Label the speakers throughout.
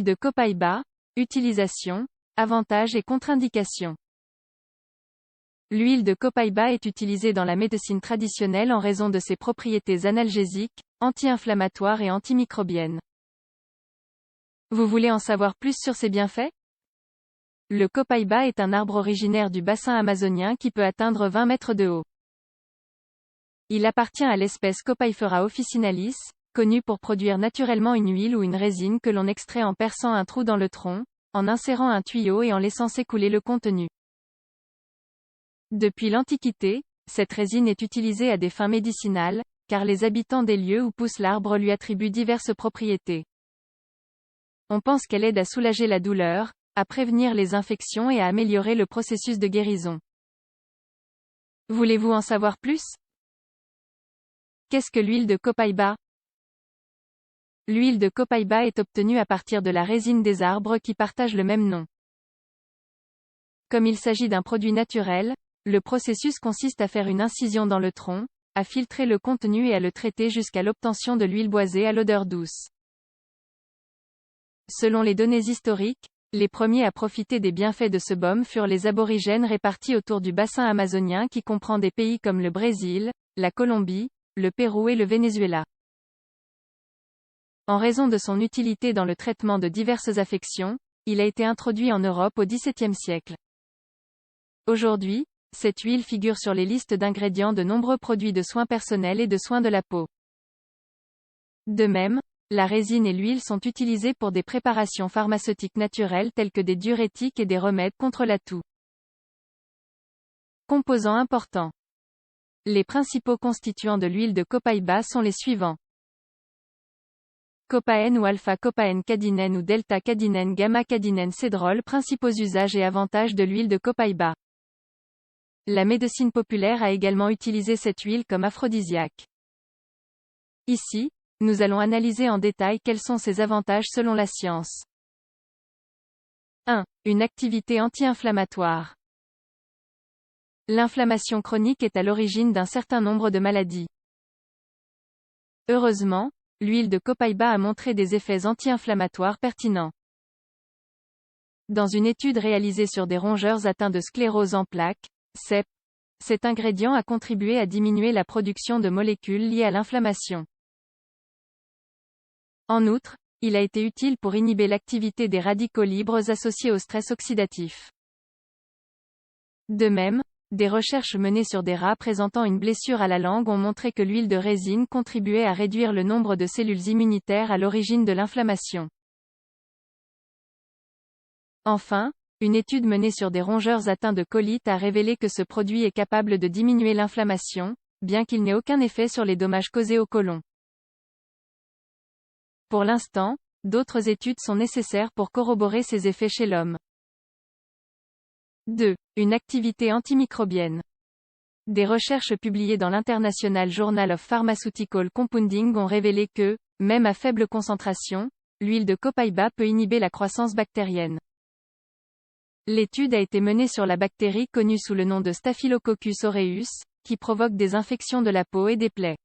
Speaker 1: L'huile de copaïba, utilisation, avantages et contre-indications. L'huile de copaïba est utilisée dans la médecine traditionnelle en raison de ses propriétés analgésiques, anti-inflammatoires et antimicrobiennes. Vous voulez en savoir plus sur ses bienfaits? Le copaïba est un arbre originaire du bassin amazonien qui peut atteindre 20 mètres de haut. Il appartient à l'espèce Copaifera officinalis, connue pour produire naturellement une huile ou une résine que l'on extrait en perçant un trou dans le tronc, en insérant un tuyau et en laissant s'écouler le contenu. Depuis l'Antiquité, cette résine est utilisée à des fins médicinales, car les habitants des lieux où pousse l'arbre lui attribuent diverses propriétés. On pense qu'elle aide à soulager la douleur, à prévenir les infections et à améliorer le processus de guérison. Voulez-vous en savoir plus? Qu'est-ce que l'huile de copaïba? L'huile de copaïba est obtenue à partir de la résine des arbres qui partagent le même nom. Comme il s'agit d'un produit naturel, le processus consiste à faire une incision dans le tronc, à filtrer le contenu et à le traiter jusqu'à l'obtention de l'huile boisée à l'odeur douce. Selon les données historiques, les premiers à profiter des bienfaits de ce baume furent les aborigènes répartis autour du bassin amazonien qui comprend des pays comme le Brésil, la Colombie, le Pérou et le Venezuela. En raison de son utilité dans le traitement de diverses affections, il a été introduit en Europe au XVIIe siècle. Aujourd'hui, cette huile figure sur les listes d'ingrédients de nombreux produits de soins personnels et de soins de la peau. De même, la résine et l'huile sont utilisées pour des préparations pharmaceutiques naturelles telles que des diurétiques et des remèdes contre la toux. Composants importants. Les principaux constituants de l'huile de copaïba sont les suivants. Copaène ou alpha-copaène-cadinène ou delta-cadinène gamma-cadinène cédrol. Principaux usages et avantages de l'huile de copaïba. La médecine populaire a également utilisé cette huile comme aphrodisiaque. Ici, nous allons analyser en détail quels sont ses avantages selon la science. 1. Une activité anti-inflammatoire. L'inflammation chronique est à l'origine d'un certain nombre de maladies. Heureusement, l'huile de copaïba a montré des effets anti-inflammatoires pertinents. Dans une étude réalisée sur des rongeurs atteints de sclérose en plaques, CEP, cet ingrédient a contribué à diminuer la production de molécules liées à l'inflammation. En outre, il a été utile pour inhiber l'activité des radicaux libres associés au stress oxydatif. De même, des recherches menées sur des rats présentant une blessure à la langue ont montré que l'huile de résine contribuait à réduire le nombre de cellules immunitaires à l'origine de l'inflammation. Enfin, une étude menée sur des rongeurs atteints de colite a révélé que ce produit est capable de diminuer l'inflammation, bien qu'il n'ait aucun effet sur les dommages causés au côlon. Pour l'instant, d'autres études sont nécessaires pour corroborer ces effets chez l'homme. 2. Une activité antimicrobienne. Des recherches publiées dans l'International Journal of Pharmaceutical Compounding ont révélé que, même à faible concentration, l'huile de copaïba peut inhiber la croissance bactérienne. L'étude a été menée sur la bactérie connue sous le nom de Staphylococcus aureus, qui provoque des infections de la peau et des plaies.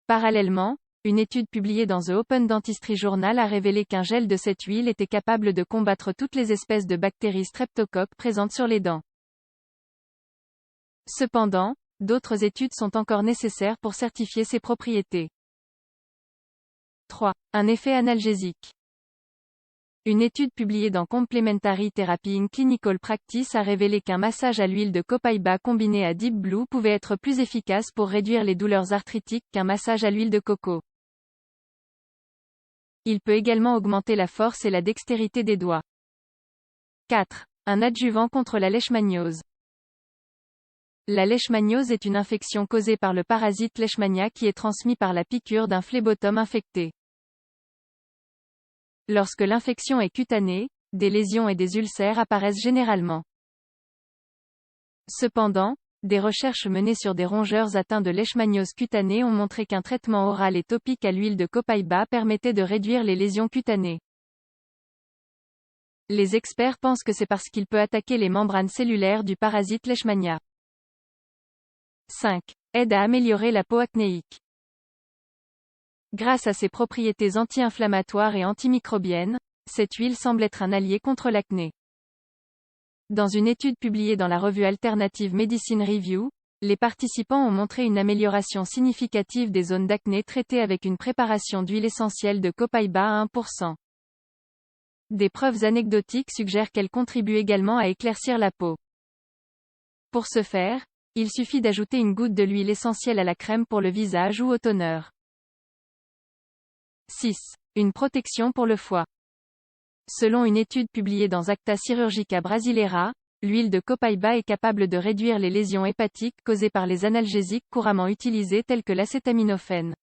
Speaker 1: Parallèlement, une étude publiée dans The Open Dentistry Journal a révélé qu'un gel de cette huile était capable de combattre toutes les espèces de bactéries streptocoques présentes sur les dents. Cependant, d'autres études sont encore nécessaires pour certifier ses propriétés. 3. Un effet analgésique. Une étude publiée dans Complementary Therapy in Clinical Practice a révélé qu'un massage à l'huile de copaïba combiné à Deep Blue pouvait être plus efficace pour réduire les douleurs arthritiques qu'un massage à l'huile de coco. Il peut également augmenter la force et la dextérité des doigts. 4. Un adjuvant contre la leishmaniose. La leishmaniose est une infection causée par le parasite Leishmania qui est transmis par la piqûre d'un phlébotome infecté. Lorsque l'infection est cutanée, des lésions et des ulcères apparaissent généralement. Cependant, des recherches menées sur des rongeurs atteints de leishmaniose cutanée ont montré qu'un traitement oral et topique à l'huile de copaïba permettait de réduire les lésions cutanées. Les experts pensent que c'est parce qu'il peut attaquer les membranes cellulaires du parasite Leishmania. 5. Aide à améliorer la peau acnéique. Grâce à ses propriétés anti-inflammatoires et antimicrobiennes, cette huile semble être un allié contre l'acné. Dans une étude publiée dans la revue Alternative Medicine Review, les participants ont montré une amélioration significative des zones d'acné traitées avec une préparation d'huile essentielle de copaiba à 1%. Des preuves anecdotiques suggèrent qu'elle contribue également à éclaircir la peau. Pour ce faire, il suffit d'ajouter une goutte de l'huile essentielle à la crème pour le visage ou au toner. 6. Une protection pour le foie. Selon une étude publiée dans Acta Chirurgica Brasileira, l'huile de copaiba est capable de réduire les lésions hépatiques causées par les analgésiques couramment utilisés tels que l'acétaminophène.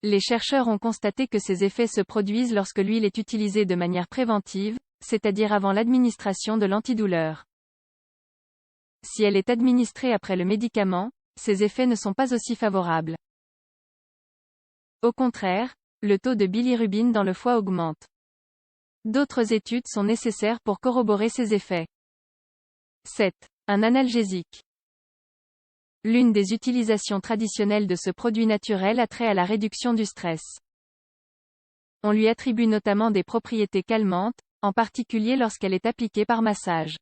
Speaker 1: Les chercheurs ont constaté que ces effets se produisent lorsque l'huile est utilisée de manière préventive, c'est-à-dire avant l'administration de l'antidouleur. Si elle est administrée après le médicament, ces effets ne sont pas aussi favorables. Au contraire, le taux de bilirubine dans le foie augmente. D'autres études sont nécessaires pour corroborer ces effets. 7. Un analgésique. L'une des utilisations traditionnelles de ce produit naturel a trait à la réduction du stress. On lui attribue notamment des propriétés calmantes, en particulier lorsqu'elle est appliquée par massage.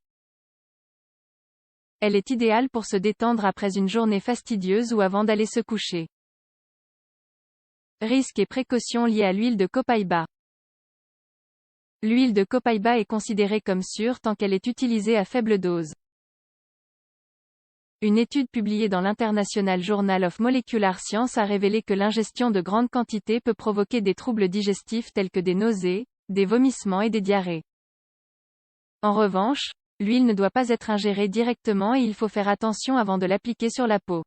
Speaker 1: Elle est idéale pour se détendre après une journée fastidieuse ou avant d'aller se coucher. Risques et précautions liés à l'huile de copaiba. L'huile de copaiba est considérée comme sûre tant qu'elle est utilisée à faible dose. Une étude publiée dans l'International Journal of Molecular Science a révélé que l'ingestion de grandes quantités peut provoquer des troubles digestifs tels que des nausées, des vomissements et des diarrhées. En revanche, l'huile ne doit pas être ingérée directement et il faut faire attention avant de l'appliquer sur la peau.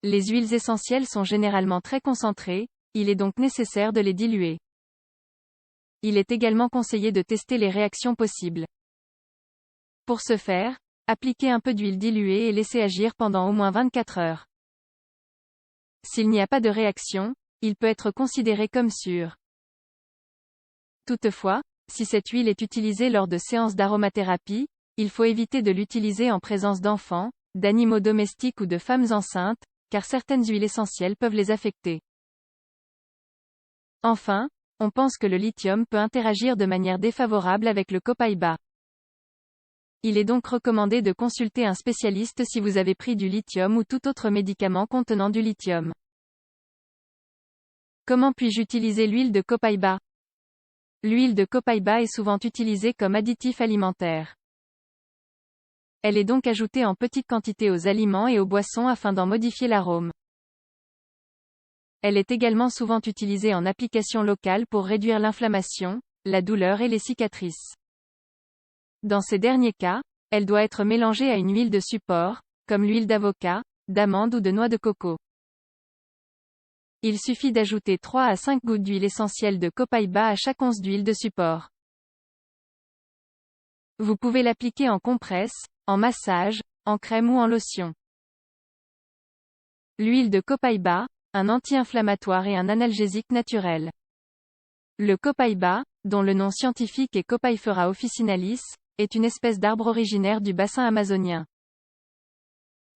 Speaker 1: Les huiles essentielles sont généralement très concentrées, il est donc nécessaire de les diluer. Il est également conseillé de tester les réactions possibles. Pour ce faire, appliquez un peu d'huile diluée et laissez agir pendant au moins 24 heures. S'il n'y a pas de réaction, il peut être considéré comme sûr. Toutefois, si cette huile est utilisée lors de séances d'aromathérapie, il faut éviter de l'utiliser en présence d'enfants, d'animaux domestiques ou de femmes enceintes, car certaines huiles essentielles peuvent les affecter. Enfin, on pense que le lithium peut interagir de manière défavorable avec le copaiba. Il est donc recommandé de consulter un spécialiste si vous avez pris du lithium ou tout autre médicament contenant du lithium. Comment puis-je utiliser l'huile de copaiba? L'huile de copaiba est souvent utilisée comme additif alimentaire. Elle est donc ajoutée en petite quantité aux aliments et aux boissons afin d'en modifier l'arôme. Elle est également souvent utilisée en application locale pour réduire l'inflammation, la douleur et les cicatrices. Dans ces derniers cas, elle doit être mélangée à une huile de support, comme l'huile d'avocat, d'amande ou de noix de coco. Il suffit d'ajouter 3 à 5 gouttes d'huile essentielle de copaiba à chaque once d'huile de support. Vous pouvez l'appliquer en compresse, en massage, en crème ou en lotion. L'huile de copaiba, un anti-inflammatoire et un analgésique naturel. Le copaiba, dont le nom scientifique est Copaifera officinalis, est une espèce d'arbre originaire du bassin amazonien.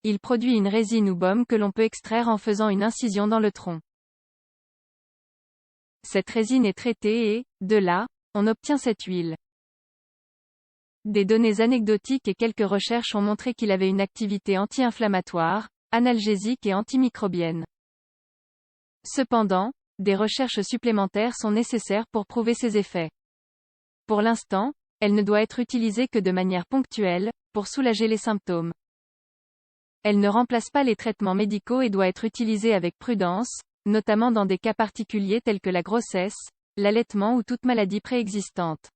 Speaker 1: Il produit une résine ou baume que l'on peut extraire en faisant une incision dans le tronc. Cette résine est traitée et, de là, on obtient cette huile. Des données anecdotiques et quelques recherches ont montré qu'il avait une activité anti-inflammatoire, analgésique et antimicrobienne. Cependant, des recherches supplémentaires sont nécessaires pour prouver ces effets. Pour l'instant, elle ne doit être utilisée que de manière ponctuelle, pour soulager les symptômes. Elle ne remplace pas les traitements médicaux et doit être utilisée avec prudence, notamment dans des cas particuliers tels que la grossesse, l'allaitement ou toute maladie préexistante.